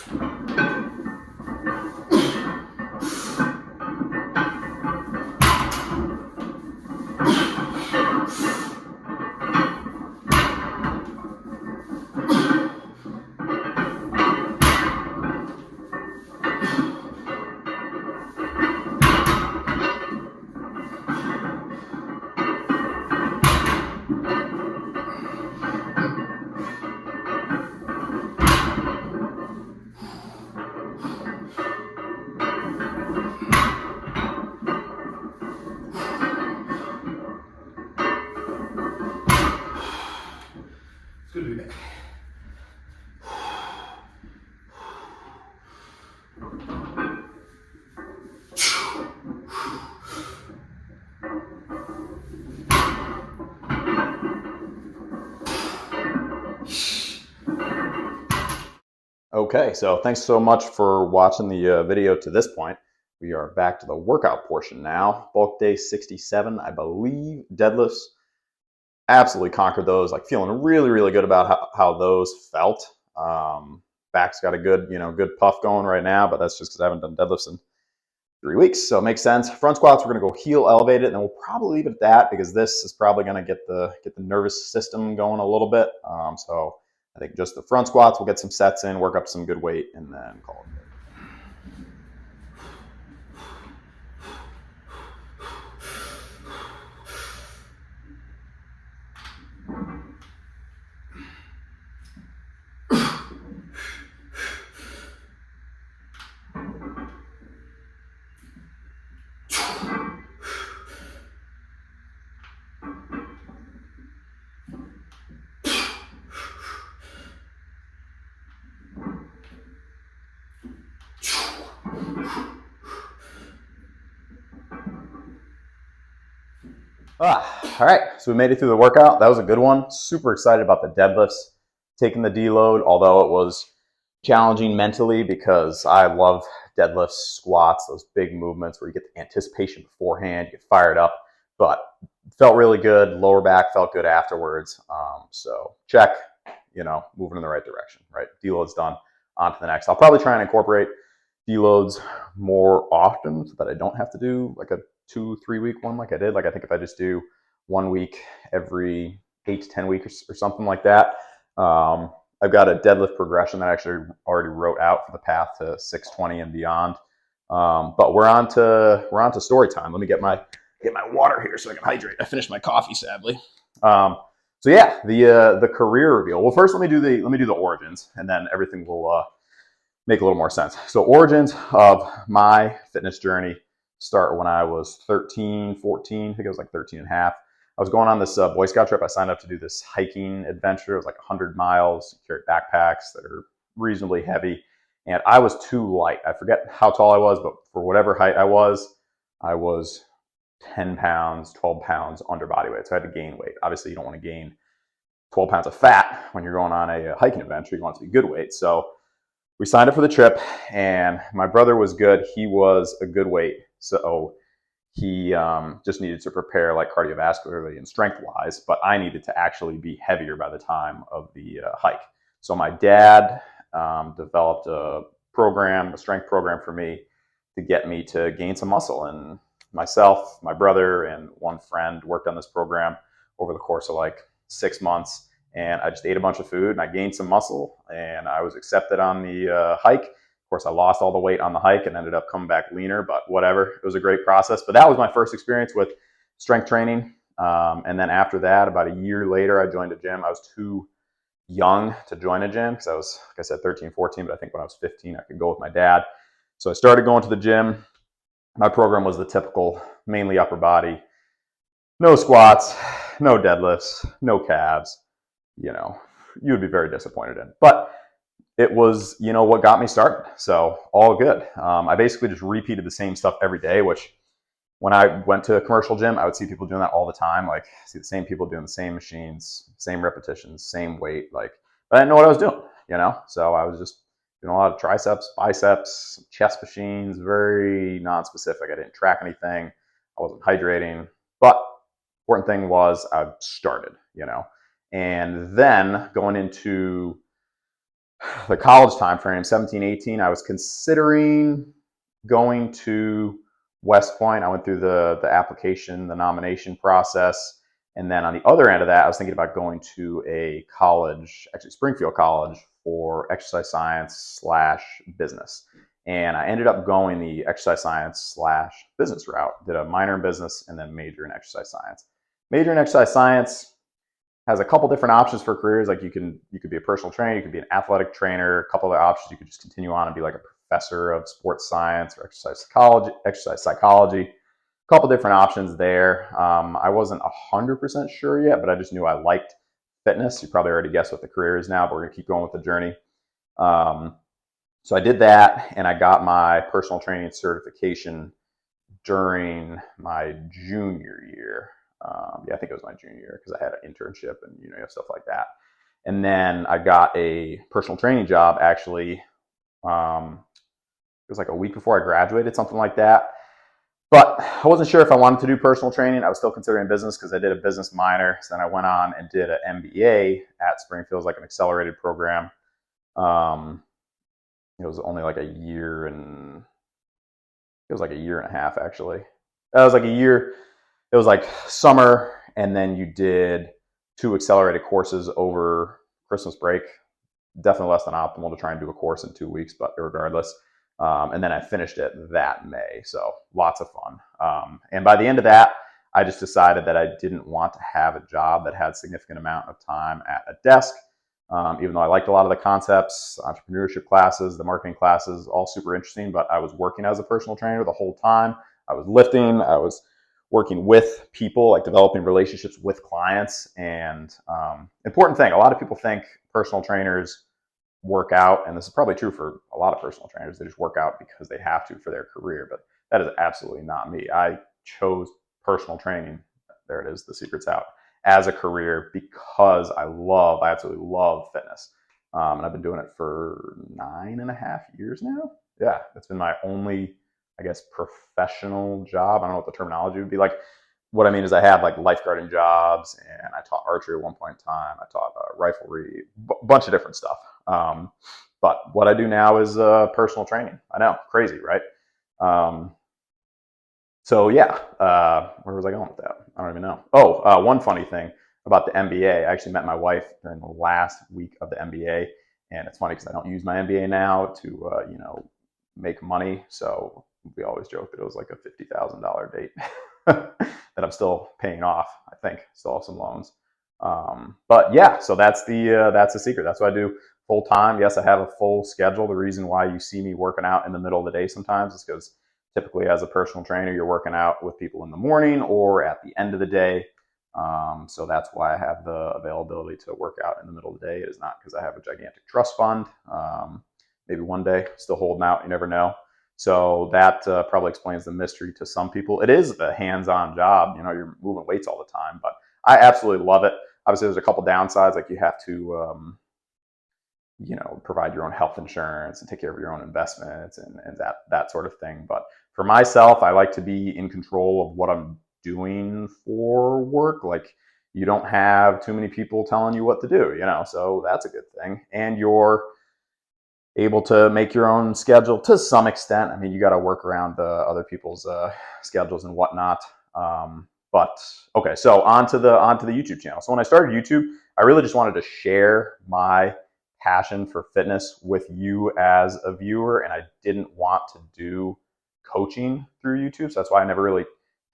It's good to be back. Okay, so thanks so much for watching the video to this point. We are back to the workout portion now. Bulk day 67, I believe. Deadlifts, absolutely conquered those. Like feeling really, really good about how those felt. Back's got a good, good puff going right now, but that's just because I haven't done deadlifts in 3 weeks, so it makes sense. Front squats, we're going to go heel elevated, and then we'll probably leave it at that because this is probably going to get the nervous system going a little bit. So I think just the front squats, we'll get some sets in, work up some good weight, and then call it good. All right, so we made it through the workout. That was a good one. Super excited about the deadlifts, taking the deload, although it was challenging mentally because I love deadlifts, squats, those big movements where you get the anticipation beforehand, you get fired up, but felt really good. Lower back felt good afterwards. So check, moving in the right direction, right? Deload's done, on to the next. I'll probably try and incorporate deloads more often so that I don't have to do like a 2-3 week one like I did. Like I think if I just do 1 week every 8 to 10 weeks or something like that. I've got a deadlift progression that I actually already wrote out for the path to 620 and beyond. But we're on to story time. Let me get my water here so I can hydrate. I finished my coffee, sadly. So yeah, the career reveal. Well, first let me do the origins, and then everything will make a little more sense. So origins of my fitness journey start when I was 13, 14. I think I was like 13 and a half. I was going on this Boy Scout trip. I signed up to do this hiking adventure. It was like 100 miles. You carry backpacks that are reasonably heavy. And I was too light. I forget how tall I was, but for whatever height I was 10 pounds, 12 pounds under body weight. So I had to gain weight. Obviously, you don't want to gain 12 pounds of fat when you're going on a hiking adventure. You want it to be good weight. So we signed up for the trip, and my brother was good. He was a good weight. So he just needed to prepare like cardiovascularly and strength-wise, but I needed to actually be heavier by the time of the hike. So my dad developed a strength program for me to get me to gain some muscle. And myself, my brother, and one friend worked on this program over the course of like 6 months. And I just ate a bunch of food and I gained some muscle and I was accepted on the hike. Of course, I lost all the weight on the hike and ended up coming back leaner, but whatever. It was a great process. But that was my first experience with strength training. And then after that, about a year later, I joined a gym. I was too young to join a gym because I was, like I said, 13, 14. But I think when I was 15, I could go with my dad. So I started going to the gym. My program was the typical, mainly upper body. No squats, no deadlifts, no calves. You would be very disappointed in. But it was, what got me started. So all good. I basically just repeated the same stuff every day, which when I went to a commercial gym, I would see people doing that all the time. Like see the same people doing the same machines, same repetitions, same weight. But I didn't know what I was doing, So I was just doing a lot of triceps, biceps, chest machines, very non-specific. I didn't track anything. I wasn't hydrating. But important thing was I started, And then going into the college time frame, 17, 18, I was considering going to West Point. I went through the application, the nomination process. And then on the other end of that, I was thinking about going to a college, actually Springfield College, for exercise science / business. And I ended up going the exercise science / business route. Did a minor in business and then major in exercise science. Major in exercise science has a couple different options for careers. Like you could be a personal trainer, you could be an athletic trainer, a couple other options. You could just continue on and be like a professor of sports science or exercise psychology. A couple different options there. I wasn't 100% sure yet, but I just knew I liked fitness. You probably already guessed what the career is now, but we're gonna keep going with the journey. So I did that, and I got my personal training certification during my junior year. Yeah, I think it was my junior year because I had an internship and you have stuff like that. And then I got a personal training job actually. It was like a week before I graduated, something like that. But I wasn't sure if I wanted to do personal training. I was still considering business because I did a business minor. So then I went on and did an MBA at Springfield, like an accelerated program. It was only like a year and it was like a year and a half actually. It was like a year. It was like summer, and then you did 2 accelerated courses over Christmas break. Definitely less than optimal to try and do a course in 2 weeks, but regardless. And then I finished it that May, so lots of fun. And by the end of that, I just decided that I didn't want to have a job that had significant amount of time at a desk. Even though I liked a lot of the concepts, entrepreneurship classes, the marketing classes, all super interesting, but I was working as a personal trainer the whole time. I was lifting, I was working with people, like developing relationships with clients. And important thing, a lot of people think personal trainers work out, and this is probably true for a lot of personal trainers, they just work out because they have to for their career, but that is absolutely not me. I chose personal training, there it is, the secret's out, as a career because I absolutely love fitness. And I've been doing it for 9.5 years now. Yeah, it's been my only, I guess, professional job. I don't know what the terminology would be. Like, what I mean is I had like lifeguarding jobs, and I taught archery at one point in time. I taught riflery, bunch of different stuff. But what I do now is personal training. I know, crazy, right? So yeah, where was I going with that? I don't even know. Oh, one funny thing about the MBA, I actually met my wife during the last week of the MBA, and it's funny because I don't use my MBA now to make money. So we always joke that it was like a $50,000 date that I'm still paying off. I think still have some loans. But yeah, so that's the secret. That's what I do full time. Yes, I have a full schedule. The reason why you see me working out in the middle of the day sometimes is because typically as a personal trainer, you're working out with people in the morning or at the end of the day. So that's why I have the availability to work out in the middle of the day. It is not because I have a gigantic trust fund. Maybe one day, still holding out, you never know. So that probably explains the mystery to some people. It is a hands-on job. You're moving weights all the time, but I absolutely love it. Obviously, there's a couple downsides, like you have to provide your own health insurance and take care of your own investments and that sort of thing. But for myself, I like to be in control of what I'm doing for work. Like, you don't have too many people telling you what to do, so that's a good thing. And you're able to make your own schedule to some extent. I mean, you got to work around the other people's schedules and whatnot. But okay, so onto the YouTube channel. So when I started YouTube, I really just wanted to share my passion for fitness with you as a viewer, and I didn't want to do coaching through YouTube. So that's why I never really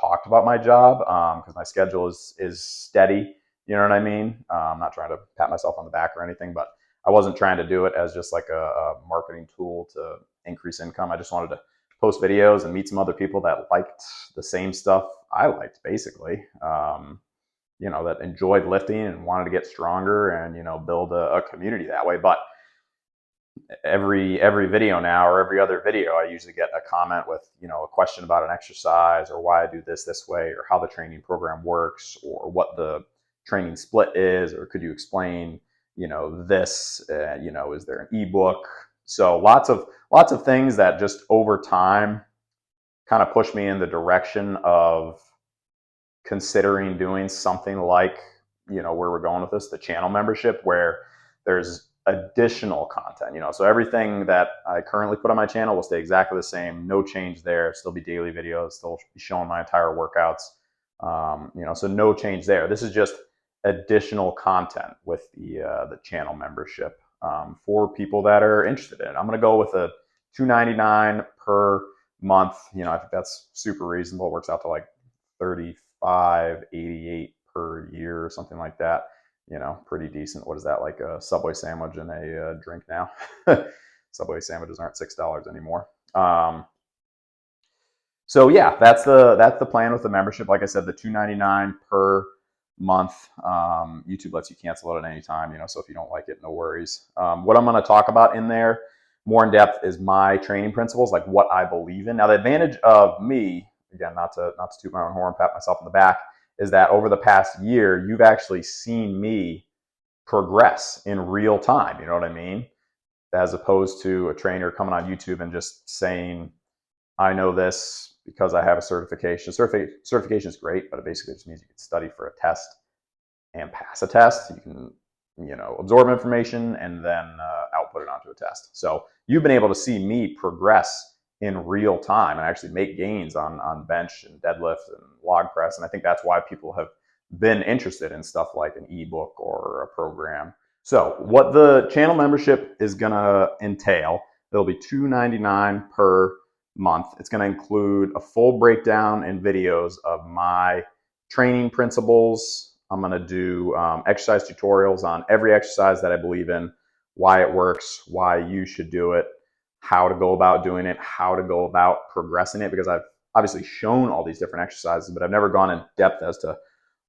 talked about my job, because my schedule is steady. You know what I mean? I'm not trying to pat myself on the back or anything, but I wasn't trying to do it as just like a marketing tool to increase income. I just wanted to post videos and meet some other people that liked the same stuff I liked, basically. That enjoyed lifting and wanted to get stronger and build a community that way. But every video now, or every other video, I usually get a comment with a question about an exercise, or why I do this way, or how the training program works, or what the training split is, or could you explain this, is there an ebook? So lots of things that just over time kind of push me in the direction of considering doing something like where we're going with this, the channel membership, where there's additional content, so everything that I currently put on my channel will stay exactly the same, no change there, still be daily videos, still be showing my entire workouts, so no change there. This is just additional content with the channel membership for people that are interested in it. I'm going to go with a $2.99 per month. I think that's super reasonable. It works out to like $35.88 per year or something like that. Pretty decent. What is that, like a Subway sandwich and a drink now? Subway sandwiches aren't $6 anymore. So yeah, that's the plan with the membership. Like I said, the $2.99 per month. YouTube lets you cancel it at any time, so if you don't like it, no worries. What I'm going to talk about in there more in depth is my training principles, like what I believe in. Now, the advantage of me, again, not to toot my own horn, pat myself on the back, is that over the past year, you've actually seen me progress in real time. You know what I mean? As opposed to a trainer coming on YouTube and just saying, I know this because I have a certification. Certification is great, but it basically just means you can study for a test and pass a test. You can, absorb information and then output it onto a test. So you've been able to see me progress in real time and actually make gains on bench and deadlift and log press. And I think that's why people have been interested in stuff like an ebook or a program. So what the channel membership is going to entail, it'll be $2.99 per month. It's going to include a full breakdown and videos of my training principles. I'm going to do exercise tutorials on every exercise that I believe in, why it works, why you should do it, how to go about doing it, how to go about progressing it, because I've obviously shown all these different exercises, but I've never gone in depth as to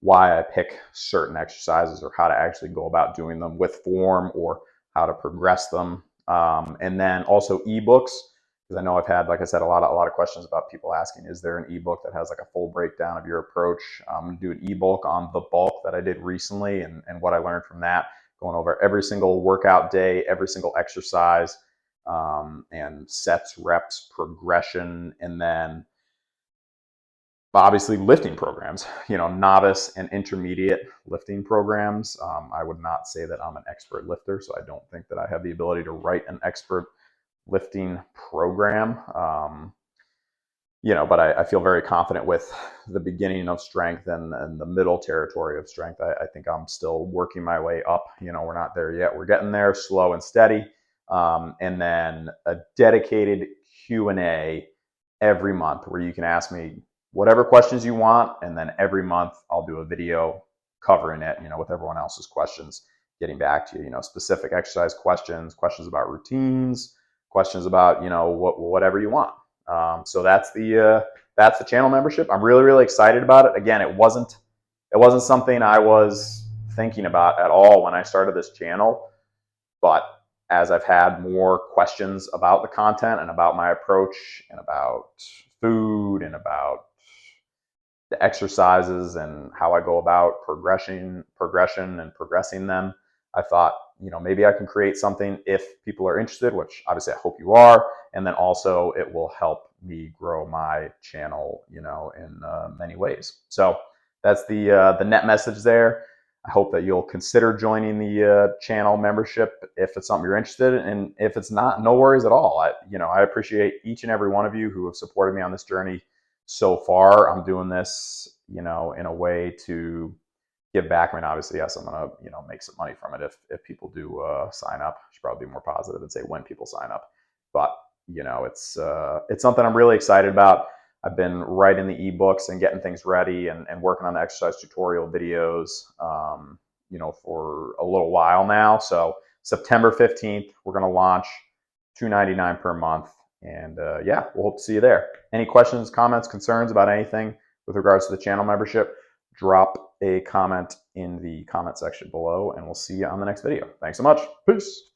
why I pick certain exercises or how to actually go about doing them with form or how to progress them. And then also ebooks, because I know I've had, like I said, a lot of questions about people asking, is there an ebook that has like a full breakdown of your approach? I'm going to do an ebook on the bulk that I did recently and what I learned from that, going over every single workout day, every single exercise, and sets, reps, progression, and then obviously lifting programs, novice and intermediate lifting programs. I would not say that I'm an expert lifter, so I don't think that I have the ability to write an expert lifting program. But I feel very confident with the beginning of strength and the middle territory of strength. I think I'm still working my way up. We're not there yet. We're getting there, slow and steady. And then a dedicated Q&A every month where you can ask me whatever questions you want, and then every month I'll do a video covering it, with everyone else's questions, getting back to you, specific exercise questions about routines, questions about, whatever you want. So that's the channel membership. I'm really, really excited about it. Again, it wasn't something I was thinking about at all when I started this channel, but as I've had more questions about the content and about my approach and about food and about the exercises and how I go about progression and progressing them, I thought, maybe I can create something if people are interested, which obviously I hope you are. And then also it will help me grow my channel, in many ways. So that's the net message there. I hope that you'll consider joining the channel membership if it's something you're interested in. And if it's not, no worries at all. I appreciate each and every one of you who have supported me on this journey so far. I'm doing this, in a way to give back. I mean, obviously, yes, I'm gonna, make some money from it if people do sign up. I should probably be more positive and say when people sign up. But it's something I'm really excited about. I've been writing the ebooks and getting things ready and working on the exercise tutorial videos, for a little while now. So September 15th, we're gonna launch $2.99 per month. And yeah, we'll hope to see you there. Any questions, comments, concerns about anything with regards to the channel membership, drop a comment in the comment section below, and we'll see you on the next video. Thanks so much. Peace.